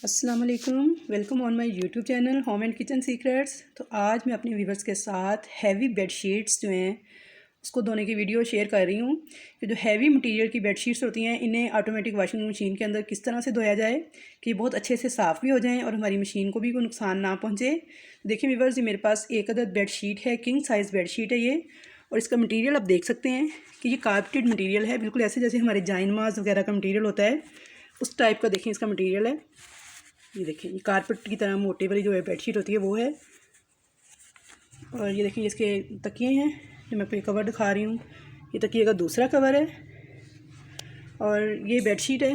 अस्सलाम वालेकुम, welcome on my YouTube channel home and kitchen secrets. तो आज मैं अपने व्यूवर्स के साथ हैवी बेडशीट्स जो हैं उसको धोने की वीडियो शेयर कर रही हूँ कि जो हैवी मटेरियल की बेडशीट्स होती हैं इन्हें ऑटोमेटिक वॉशिंग मशीन के अंदर किस तरह से धोया जाए कि बहुत अच्छे से साफ़ भी हो जाएं और हमारी मशीन को भी कोई नुकसान ना पहुँचे। देखिए व्यूवर्स, ये मेरे पास एक अदद बेडशीट है, किंग साइज़ बेडशीट है ये। और इसका मटीरियल आप देख सकते हैं कि ये कार्पेटेड मटीरियल है, बिल्कुल ऐसे जैसे हमारे जाइनमाज वगैरह का मटीरियल होता है उस टाइप का। देखें इसका मटीरियल है, ये देखिए ये कारपेट की तरह मोटी वाली जो है बेडशीट होती है वो है। और ये देखिए इसके तकिए हैं जो मैं आपको ये कवर दिखा रही हूँ, ये तकिए का दूसरा कवर है और ये बेडशीट है।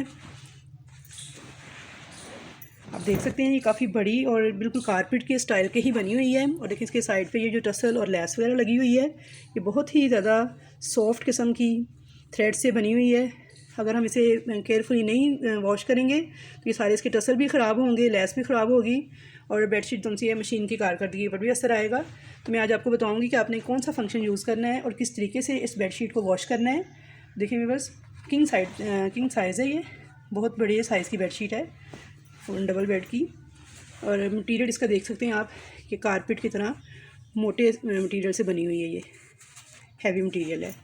आप देख सकते हैं ये काफ़ी बड़ी और बिल्कुल कारपेट के स्टाइल के ही बनी हुई है। और देखिए इसके साइड पे ये जो टसल और लेस वगैरह लगी हुई है ये बहुत ही ज़्यादा सॉफ्ट किस्म की थ्रेड से बनी हुई है। अगर हम इसे केयरफुली नहीं वॉश करेंगे तो ये सारे इसके टसल भी ख़राब होंगे, लेस भी ख़राब होगी और बेडशीट तुमसे है मशीन की कारकर्दगी पर भी असर आएगा। तो मैं आज आपको बताऊंगी कि आपने कौन सा फंक्शन यूज़ करना है और किस तरीके से इस बेडशीट को वॉश करना है। देखिए बस किंग साइज़ है, ये बहुत बड़ी साइज़ की बेडशीट है, डबल बेड की। और मटेरियल इसका देख सकते हैं आप कि कारपेट की तरह मोटे मटेरियल से बनी हुई है, ये हैवी मटेरियल है।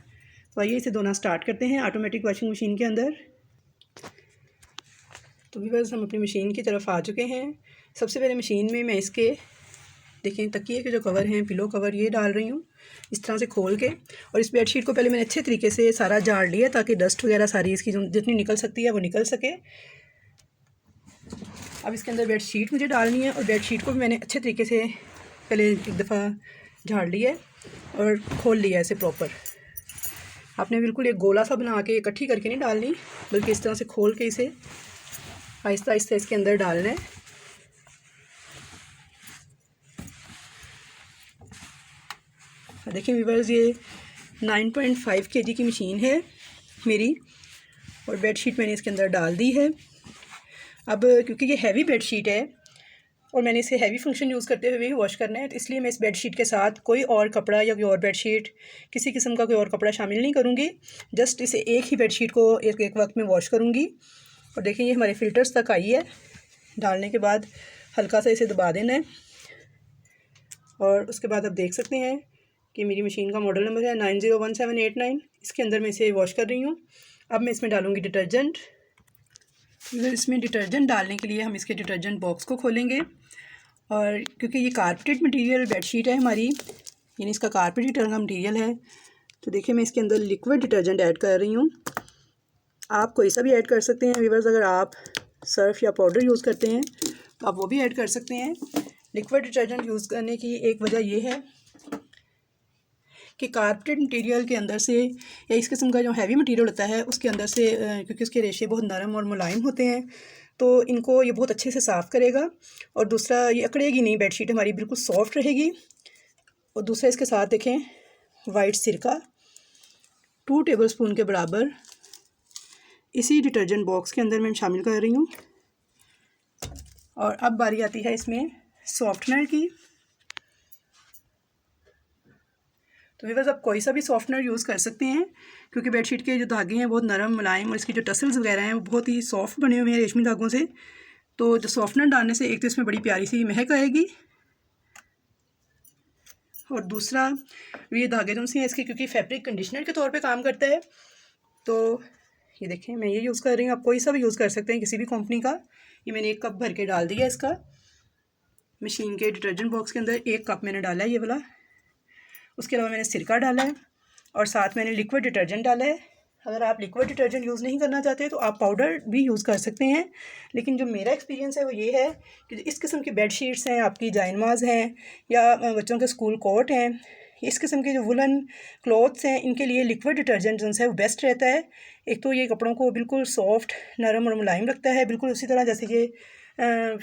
तो आइए इसे धोना स्टार्ट करते हैं ऑटोमेटिक वॉशिंग मशीन के अंदर। तो भी बस हम अपनी मशीन की तरफ आ चुके हैं। सबसे पहले मशीन में मैं इसके देखें तकिए के जो कवर हैं, पिलो कवर, ये डाल रही हूँ इस तरह से खोल के। और इस बेडशीट को पहले मैंने अच्छे तरीके से सारा झाड़ लिया ताकि डस्ट वगैरह सारी इसकी जितनी निकल सकती है वो निकल सके। अब इसके अंदर बेडशीट मुझे डालनी है और बेडशीट को भी मैंने अच्छे तरीके से पहले एक दफ़ा झाड़ लिया है और खोल लिया है इसे प्रॉपर। आपने बिल्कुल एक गोला सा बना के इकट्ठी करके नहीं डालनी, बल्कि इस तरह से खोल के इसे आहिस्ता आहिस्ता इसके अंदर डालना है। देखिए व्यूअर्स, ये 9.5 kg की मशीन है मेरी और बेडशीट मैंने इसके अंदर डाल दी है। अब क्योंकि ये हैवी बेडशीट है और मैंने इसे हैवी फंक्शन यूज़ करते हुए ही वॉश करना है, तो इसलिए मैं इस बेडशीट के साथ कोई और कपड़ा या कोई और बेडशीट, किसी किस्म का कोई और कपड़ा शामिल नहीं करूँगी। जस्ट इसे एक ही बेडशीट को एक वक्त में वॉश करूँगी। और देखिए ये हमारे फ़िल्टर्स तक आई है। डालने के बाद हल्का सा इसे दबा देना है और उसके बाद आप देख सकते हैं कि मेरी मशीन का मॉडल नंबर है 901789। इसके अंदर मैं इसे वॉश कर रही हूँ। अब मैं इसमें डालूँगी डिटर्जेंट। इसमें डिटर्जेंट डालने के लिए हम इसके डिटर्जेंट बॉक्स को खोलेंगे और क्योंकि ये कारपेटेड मटेरियल बेडशीट है हमारी, यानी इसका कारपेट की तरह का मटेरियल है, तो देखिए मैं इसके अंदर लिक्विड डिटर्जेंट ऐड कर रही हूँ। आप कोई सा भी ऐड कर सकते हैं व्यूअर्स। अगर आप सर्फ या पाउडर यूज़ करते हैं तो आप वो भी ऐड कर सकते हैं। लिक्विड डिटर्जेंट यूज़ करने की एक वजह यह है कि कारपेटेड मटेरियल के अंदर से या इस किस्म का जो हैवी मटेरियल होता है उसके अंदर से क्योंकि उसके रेशे बहुत नरम और मुलायम होते हैं तो इनको ये बहुत अच्छे से साफ़ करेगा। और दूसरा, ये अकड़ेगी नहीं, बेडशीट हमारी बिल्कुल सॉफ्ट रहेगी। और दूसरा, इसके साथ देखें वाइट सिरका 2 टेबलस्पून के बराबर इसी डिटर्जेंट बॉक्स के अंदर मैं शामिल कर रही हूँ। और अब बारी आती है इसमें सॉफ्टनर की। तो व्यूअर्स, आप कोई सा भी सॉफ्टनर यूज़ कर सकते हैं क्योंकि बेडशीट के जो धागे हैं बहुत नरम मुलायम और इसकी जो टसल्स वगैरह हैं वो बहुत ही सॉफ्ट बने हुए हैं रेशमी धागों से। तो जो सॉफ्टनर डालने से एक तो इसमें बड़ी प्यारी सी महक आएगी और दूसरा ये धागे जो हैं इसके क्योंकि फैब्रिक कंडीशनर के तौर पे काम करता है। तो ये देखें मैं ये यूज़ कर रही हूँ, आप कोई सा भी यूज़ कर सकते हैं किसी भी कंपनी का। ये मैंने 1 कप भर के डाल दिया इसका मशीन के डिटर्जेंट बॉक्स के अंदर। 1 कप मैंने डाला है ये वाला। उसके अलावा मैंने सिरका डाला है और साथ मैंने लिक्विड डिटर्जेंट डाला है। अगर आप लिक्विड डिटर्जेंट यूज़ नहीं करना चाहते तो आप पाउडर भी यूज़ कर सकते हैं। लेकिन जो मेरा एक्सपीरियंस है वो ये है कि इस किस्म की बेडशीट्स हैं, आपकी जाइनमाज हैं या बच्चों के स्कूल कोट हैं, इस किस्म के जो वुलन क्लॉथ्स हैं, इनके लिए लिक्विड डिटर्जेंट जो है वो बेस्ट रहता है। एक तो ये कपड़ों को बिल्कुल सॉफ्ट, नरम और मुलायम रखता है, बिल्कुल उसी तरह जैसे ये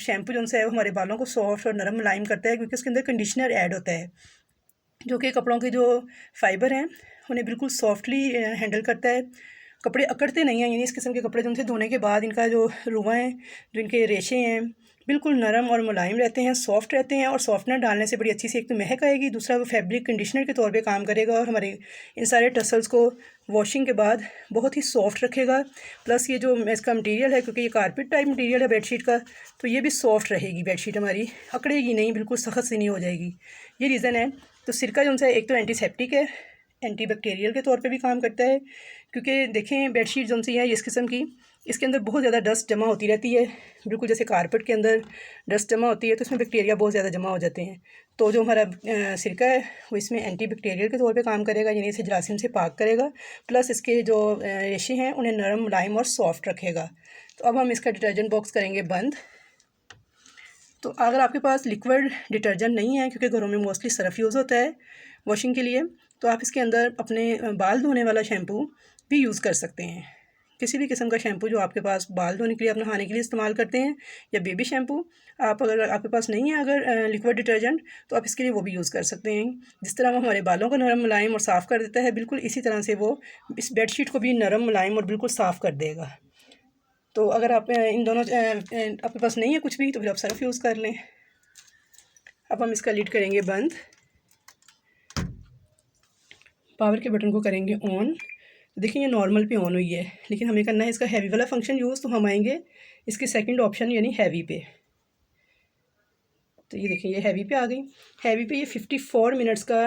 शैम्पू जो है वो हमारे बालों को सॉफ्ट और नरम मुलायम करता है क्योंकि उसके अंदर कंडीशनर ऐड होता है जो कि कपड़ों के जो फाइबर हैं उन्हें बिल्कुल सॉफ्टली हैंडल करता है। कपड़े अकड़ते नहीं हैं, यानी इस किस्म के कपड़े जो उनसे धोने के बाद इनका जो रुआ है, जो इनके रेशे हैं, बिल्कुल नरम और मुलायम रहते हैं, सॉफ्ट रहते हैं। और सॉफ्टनर डालने से बड़ी अच्छी सी एक तो महक आएगी, दूसरा वो फैब्रिक कंडीशनर के तौर पे काम करेगा और हमारे इन सारे टसल्स को वॉशिंग के बाद बहुत ही सॉफ्ट रखेगा। प्लस ये जो इसका मटेरियल है, क्योंकि ये कारपेट टाइप मटेरियल है बेडशीट का, तो ये भी सॉफ्ट रहेगी बेडशीट हमारी, अकड़ेगी नहीं, बिल्कुल सख्त सी नहीं हो जाएगी। ये रीज़न है। तो सिरका जो है एक तो एंटीसेप्टिक है, एंटी बैक्टीरियल के तौर पे भी काम करता है। क्योंकि देखें बेडशीट जो सी है इस किस्म की, इसके अंदर बहुत ज़्यादा डस्ट जमा होती रहती है, बिल्कुल जैसे कारपेट के अंदर डस्ट जमा होती है, तो इसमें बैक्टीरिया बहुत ज़्यादा जमा हो जाते हैं। तो जो हमारा सिरका है वो इसमें एंटी बैक्टीरियल के तौर पे काम करेगा, यानी इसे जरासीम से पाक करेगा। प्लस इसके जो रेशे हैं उन्हें नरम, मुलायम और सॉफ्ट रखेगा। तो अब हम इसका डिटर्जेंट बॉक्स करेंगे बंद। तो अगर आपके पास लिक्विड डिटर्जेंट नहीं है, क्योंकि घरों में मोस्टली सर्फ यूज़ होता है वॉशिंग के लिए, तो आप इसके अंदर अपने बाल धोने वाला शैम्पू भी यूज़ कर सकते हैं। किसी भी किस्म का शैम्पू जो आपके पास बाल धोने के लिए, आप नहाने के लिए इस्तेमाल करते हैं, या बेबी शैम्पू, आप अगर आपके पास नहीं है अगर लिक्विड डिटर्जेंट, तो आप इसके लिए वो भी यूज़ कर सकते हैं। जिस तरह वो हमारे बालों को नरम, मुलायम और साफ़ कर देता है, बिल्कुल इसी तरह से वो इस बेडशीट को भी नरम, मुलायम और बिल्कुल साफ़ कर देगा। तो अगर आप इन दोनों आपके पास नहीं है कुछ भी, तो फिर आप सर्फ यूज़ कर लें। अब हम इसका लिड करेंगे बंद, पावर के बटन को करेंगे ऑन। देखिए ये नॉर्मल पे ऑन हुई है, लेकिन हमें करना है इसका हैवी वाला फंक्शन यूज़। तो हम आएंगे इसके सेकंड ऑप्शन यानी हैवी पे। तो ये देखिए ये हैवी पे आ गई। हैवी पे ये 54 मिनट्स का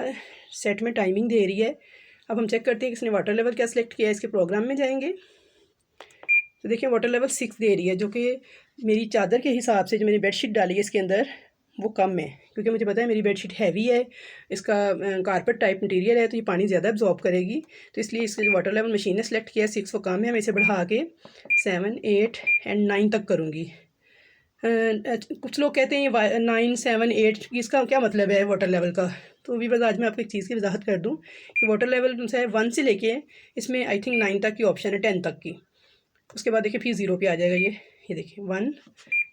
सेट में टाइमिंग दे रही है। अब हम चेक करते हैं कि इसने वाटर लेवल क्या सिलेक्ट किया है। इसके प्रोग्राम में जाएंगे तो देखिए वाटर लेवल 6 दे रही है, जो कि मेरी चादर के हिसाब से जो मैंने बेडशीट डाली है इसके अंदर वो कम है, क्योंकि मुझे पता है मेरी बेडशीट हैवी है, इसका कारपेट टाइप मटेरियल है, तो ये पानी ज़्यादा अब्जॉर्ब करेगी। तो इसलिए इसके जो वाटर लेवल मशीन ने सेलेक्ट किया है 6 वो कम है। मैं इसे बढ़ा के 7, 8 एंड 9 तक करूँगी। कुछ लोग कहते हैं 9, 7, 8 इसका क्या मतलब है वाटर लेवल का। तो भी बस आज मैं आपको एक चीज़ की वजाहत कर दूँ कि वाटर लेवल जो है 1 से लेके इसमें आई थिंक 9 तक की ऑप्शन है, 10 तक की। उसके बाद देखिए फिर 0 पे आ जाएगा ये देखिए 1,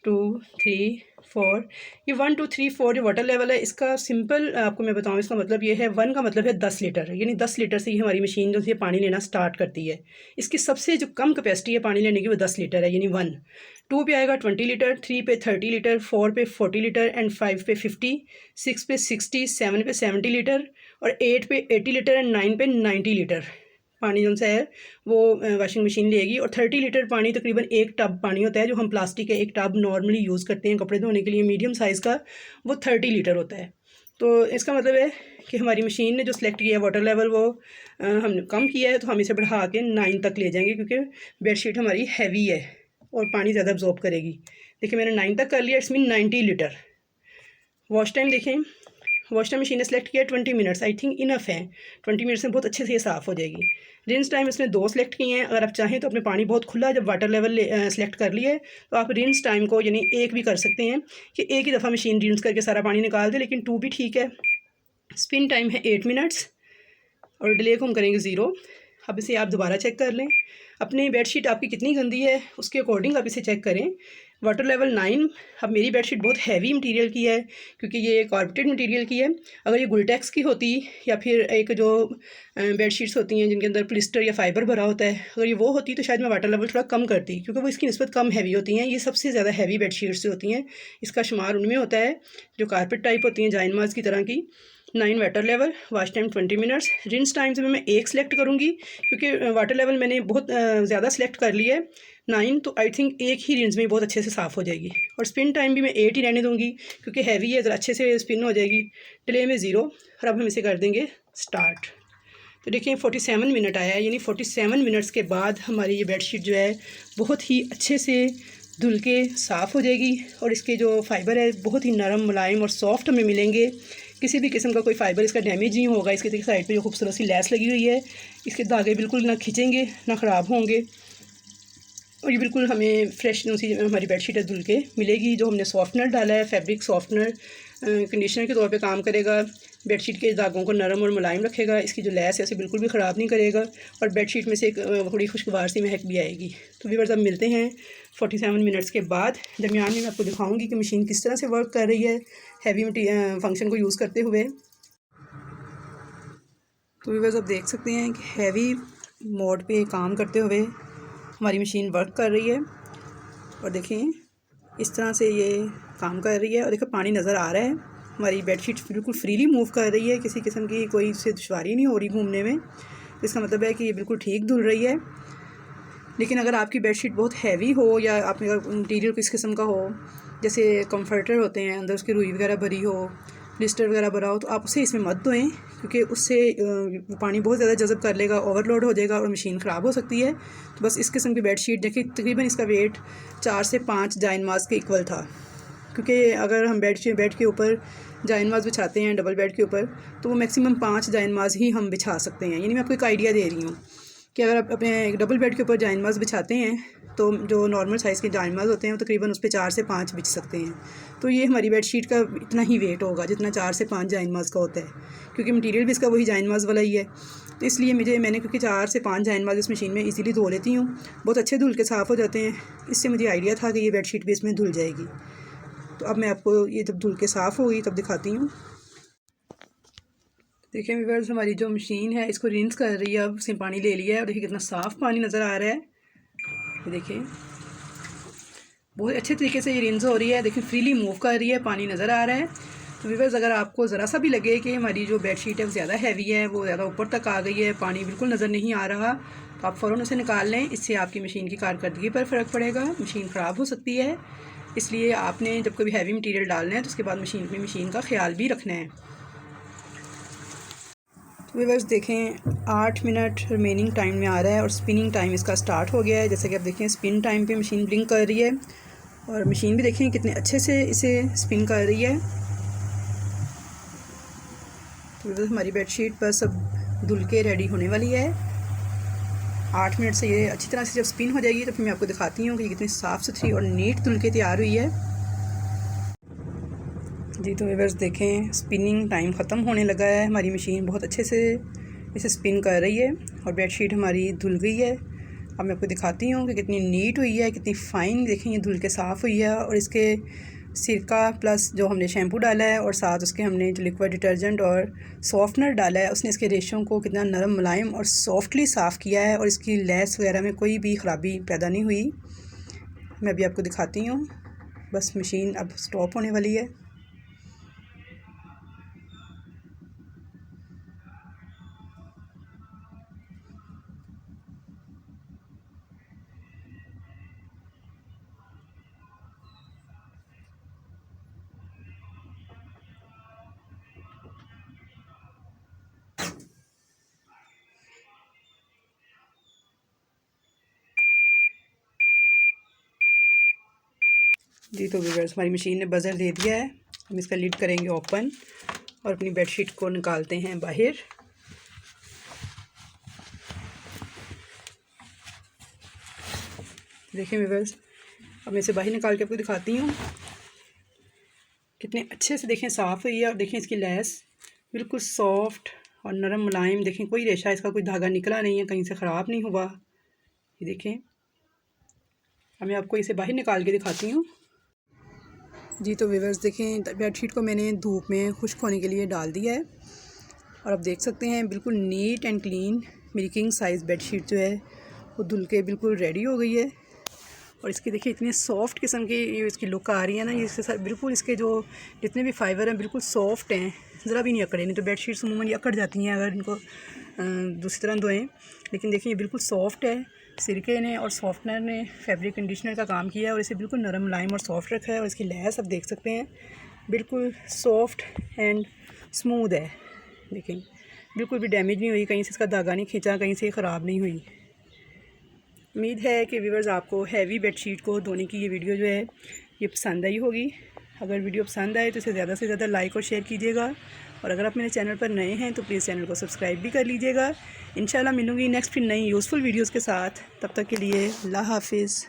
2, 3, 4। ये 1, 2, 3, 4 जो वाटर लेवल है इसका सिंपल आपको मैं बताऊँ, इसका मतलब ये है 1 का मतलब है 10 लीटर, यानी 10 लीटर से ही हमारी मशीन जो है पानी लेना स्टार्ट करती है। इसकी सबसे जो कम कैपेसिटी है पानी लेने की वो 10 लीटर है, यानी 1। 2 पे आएगा 20 लीटर, 3 पे 30 लीटर, 4 पे 40 लीटर एंड 5 पे 50, 6 पे 60, 7 पे 70 लीटर और 8 पे 80 लीटर एंड 9 पे 90 लीटर पानी जो है वो वॉशिंग मशीन लेगी। और 30 लीटर पानी तकरीबन एक टब पानी होता है, जो हम प्लास्टिक के एक टब नॉर्मली यूज़ करते हैं कपड़े धोने के लिए मीडियम साइज़ का, वो 30 लीटर होता है। तो इसका मतलब है कि हमारी मशीन ने जो सिलेक्ट किया है वाटर लेवल वो हमने कम किया है, तो हम इसे बढ़ा के 9 तक ले जाएंगे, क्योंकि बेडशीट हमारी हैवी है और पानी ज़्यादा अब्जॉर्ब करेगी। देखिए मैंने 9 तक कर लिया, it's mean 90 litre. Wash time देखें, वॉश टाइम मशीन ने सेलेक्ट किया 20 मिनट्स, आई थिंक इनफ है। 20 मिनट्स में बहुत अच्छे से ये साफ़ हो जाएगी। रिंस टाइम इसने 2 सेलेक्ट किए हैं। अगर आप चाहें तो अपने पानी बहुत खुला जब वाटर लेवल सेलेक्ट कर लिए तो आप रिंस टाइम को यानी 1 भी कर सकते हैं कि एक ही दफ़ा मशीन रिंस करके सारा पानी निकाल दे, लेकिन 2 भी ठीक है। स्पिन टाइम है 8 मिनट्स और डिले को हम करेंगे 0। अब इसे आप दोबारा चेक कर लें, अपनी बेडशीट आपकी कितनी गंदी है उसके अकॉर्डिंग आप इसे चेक करें। Water level 9। अब मेरी बेडशीट बहुत हैवी मटेरियल की है, क्योंकि ये कारपेटेड मटेरियल की है। अगर ये गुलटेक्स की होती या फिर एक जो बेडशीट्स होती हैं जिनके अंदर प्लिस्टर या फाइबर भरा होता है, अगर ये वो होती तो शायद मैं वाटर लेवल थोड़ा कम करती, क्योंकि वो इसकी निस्बत कम हैवी होती हैं। ये सबसे ज़्यादा हैवी बेडशीट्स होती हैं, इसका शुमार उनमें होता है जो कारपेट टाइप होती हैं जाइनमाज की तरह की। 9 water level, wash time 20 minutes. Rinse time से मैं 1 सेलेक्ट करूँगी, क्योंकि वाटर लेवल मैंने बहुत ज़्यादा सेलेक्ट कर लिया है 9, तो आई थिंक एक ही रिंस में बहुत अच्छे से साफ़ हो जाएगी। और स्पिन टाइम भी मैं 8 ही रहने दूँगी, क्योंकि हैवी है, ज़रा अच्छे से स्पिन हो जाएगी। डिले में 0। और अब हम इसे कर देंगे स्टार्ट। तो देखिए 47 मिनट आया है, यानी 47 मिनट्स के बाद हमारी ये बेडशीट जो है बहुत ही अच्छे से धुल के साफ़ हो जाएगी। और इसके जो फाइबर है बहुत ही नरम, मुलायम और सॉफ्ट हमें मिलेंगे। किसी भी किस्म का कोई फाइबर इसका डैमेज नहीं होगा। इसके देखिए साइड पे जो खूबसूरत सी लैस लगी हुई है, इसके धागे बिल्कुल ना खिंचेंगे ना ख़राब होंगे। और ये बिल्कुल हमें फ्रेश सी हमारी बेडशीट है धुल के मिलेगी। जो हमने सॉफ्टनर डाला है, फैब्रिक सॉफ्टनर कंडीशनर के तौर पे काम करेगा, बेडशीट के धागों को नरम और मुलायम रखेगा। इसकी जो लैस है उसे बिल्कुल भी ख़राब नहीं करेगा और बेडशीट में से एक थोड़ी खुशगवार सी महक भी आएगी। तो व्यूअर्स अब मिलते हैं 47 मिनट्स के बाद। दरमियान में मैं आपको दिखाऊंगी कि मशीन किस तरह से वर्क कर रही है हैवी फंक्शन को यूज़ करते हुए। तो व्यूअर्स अब देख सकते हैं कि हैवी मोड पे काम करते हुए हमारी मशीन वर्क कर रही है। और देखें इस तरह से ये काम कर रही है। और देखो पानी नज़र आ रहा है, हमारी बेडशीट बिल्कुल फ्रीली मूव कर रही है, किसी किस्म की कोई इससे दुश्वारी नहीं हो रही घूमने में। इसका मतलब है कि ये बिल्कुल ठीक धुल रही है। लेकिन अगर आपकी बेडशीट बहुत हैवी हो या आपके अगर मटीरियल किस किस्म का हो, जैसे कंफर्टर होते हैं अंदर उसकी रुई वगैरह भरी हो, ब्लिस्टर वगैरह भरा हो, तो आप उसे इसमें मत धोएं, क्योंकि उससे पानी बहुत ज़्यादा जज़ब कर लेगा, ओवरलोड हो जाएगा और मशीन ख़राब हो सकती है। तो बस इस किस्म की बेडशीट देखिए, तकरीबन इसका वेट 4 से 5 जायनमाज़ के इक्वल था। क्योंकि अगर हम बेड के ऊपर जायनमाज़ बिछाते हैं डबल बेड के ऊपर, तो वो मैक्सिमम 5 जायनमाज़ ही हम बिछा सकते हैं। यानी मैं आपको एक आइडिया दे रही हूँ कि अगर आप अपने डबल बेड के ऊपर जायनमाज़ बिछाते हैं तो जो नॉर्मल साइज़ के जायनमाज़ होते हैं वो तकरीबन उस पर 4 से 5 बिछ सकते हैं। तो ये हमारी बेडशीट का इतना ही वेट होगा जितना 4 से 5 जायनमाज़ का होता है, क्योंकि मटीरियल भी इसका वही जायनमाज़ वाला ही है। तो इसलिए मैंने क्योंकि 4 से 5 जायनमाज़ इस मशीन में इजीली धो लेती हूँ, बहुत अच्छे धुल के साफ़ हो जाते हैं। इससे मुझे आइडिया था कि ये बेडशीट भी इसमें धुल जाएगी। तो अब मैं आपको ये जब धुल के साफ़ होगी तब दिखाती हूँ। देखिए व्यूअर्स, हमारी जो मशीन है इसको रिंस कर रही है, अब उसने पानी ले लिया है और देखिए कितना साफ़ पानी नज़र आ रहा है। ये देखिए बहुत अच्छे तरीके से ये रिंस हो रही है, देखिए फ्रीली मूव कर रही है, पानी नज़र आ रहा है। तो व्यूअर्स, अगर आपको ज़रा सा भी लगे कि हमारी जो बेडशीट है वो ज़्यादा हैवी है, वो ज़्यादा ऊपर तक आ गई है, पानी बिल्कुल नज़र नहीं आ रहा, तो आप फ़ौरन उसे निकाल लें। इससे आपकी मशीन की कारकर्दगी पर फ़र्क पड़ेगा, मशीन ख़राब हो सकती है। इसलिए आपने जब कभी हैवी मटीरियल डालना है तो उसके बाद मशीन का ख्याल भी रखना है। व्यूअर्स देखें 8 मिनट रिमेनिंग टाइम में आ रहा है और स्पिनिंग टाइम इसका स्टार्ट हो गया है। जैसे कि आप देखें स्पिन टाइम पे मशीन ब्लिंक कर रही है और मशीन भी देखें कितने अच्छे से इसे स्पिन कर रही है। तो व्यूअर्स, हमारी बेडशीट बस अब धुल के रेडी होने वाली है। 8 मिनट से ये अच्छी तरह से जब स्पिन हो जाएगी तो फिर मैं आपको दिखाती हूँ कि कितनी साफ़ सुथरी और नीट धुल के तैयार हुई है। जी तो व्यूअर्स देखें स्पिनिंग टाइम ख़त्म होने लगा है, हमारी मशीन बहुत अच्छे से इसे स्पिन कर रही है और बेडशीट हमारी धुल गई है। अब मैं आपको दिखाती हूँ कि कितनी नीट हुई है, कितनी फ़ाइन देखें ये धुल के साफ़ हुई है। और इसके सिरका प्लस जो हमने शैम्पू डाला है और साथ उसके हमने जो लिक्विड डिटर्जेंट और सॉफ्टनर डाला है, उसने इसके रेशों को कितना नरम मुलायम और सॉफ्टली साफ़ किया है और इसकी लेस वगैरह में कोई भी ख़राबी पैदा नहीं हुई। मैं अभी आपको दिखाती हूँ, बस मशीन अब स्टॉप होने वाली है। जी तो व्यूअर्स, हमारी मशीन ने बज़र दे दिया है। हम इसका लिड करेंगे ओपन और अपनी बेडशीट को निकालते हैं बाहर। देखिए व्यूअर्स, अब मैं इसे बाहर निकाल के आपको दिखाती हूँ कितने अच्छे से देखें साफ़ हुई है। और देखें इसकी लेस बिल्कुल सॉफ्ट और नरम मुलायम, देखें कोई रेशा इसका कोई धागा निकला नहीं है, कहीं से ख़राब नहीं हुआ। ये देखें, अब मैं आपको इसे बाहर निकाल के दिखाती हूँ। जी तो व्यूअर्स देखें, बेडशीट को मैंने धूप में खुश्क होने के लिए डाल दिया है और आप देख सकते हैं बिल्कुल नीट एंड क्लीन मेरी किंग साइज़ बेडशीट जो है वो धुल के बिल्कुल रेडी हो गई है। और इसकी देखिए इतनी सॉफ्ट किस्म की ये इसकी लुक आ रही है ना, ये इसके साथ बिल्कुल इसके जो जितने भी फाइबर हैं बिल्कुल सॉफ्ट हैं, ज़रा भी नहीं अकड़े। नहीं तो बेडशीट्स अमूमन ये अकड़ जाती हैं अगर इनको दूसरी तरह धोएं, लेकिन देखिए ये बिल्कुल सॉफ्ट है। सिरके ने और सॉफ्टनर ने फैब्रिक कंडीशनर का काम किया है और इसे बिल्कुल नरम मुलायम और सॉफ्ट रखा है। और इसकी लेस आप देख सकते हैं बिल्कुल सॉफ्ट एंड स्मूथ है। देखें बिल्कुल भी डैमेज नहीं हुई, कहीं से इसका धागा नहीं खींचा, कहीं से ख़राब नहीं हुई। उम्मीद है कि व्यूअर्स आपको हैवी बेडशीट को धोने की ये वीडियो जो है ये पसंद आई होगी। अगर वीडियो पसंद आए तो इसे ज़्यादा से ज़्यादा लाइक और शेयर कीजिएगा। और अगर आप मेरे चैनल पर नए हैं तो प्लीज़ चैनल को सब्सक्राइब भी कर लीजिएगा। इंशाल्लाह मिलूँगी नेक्स्ट फिर नई यूज़फुल वीडियोज़ के साथ। तब तक के लिए अल्लाह हाफिज़।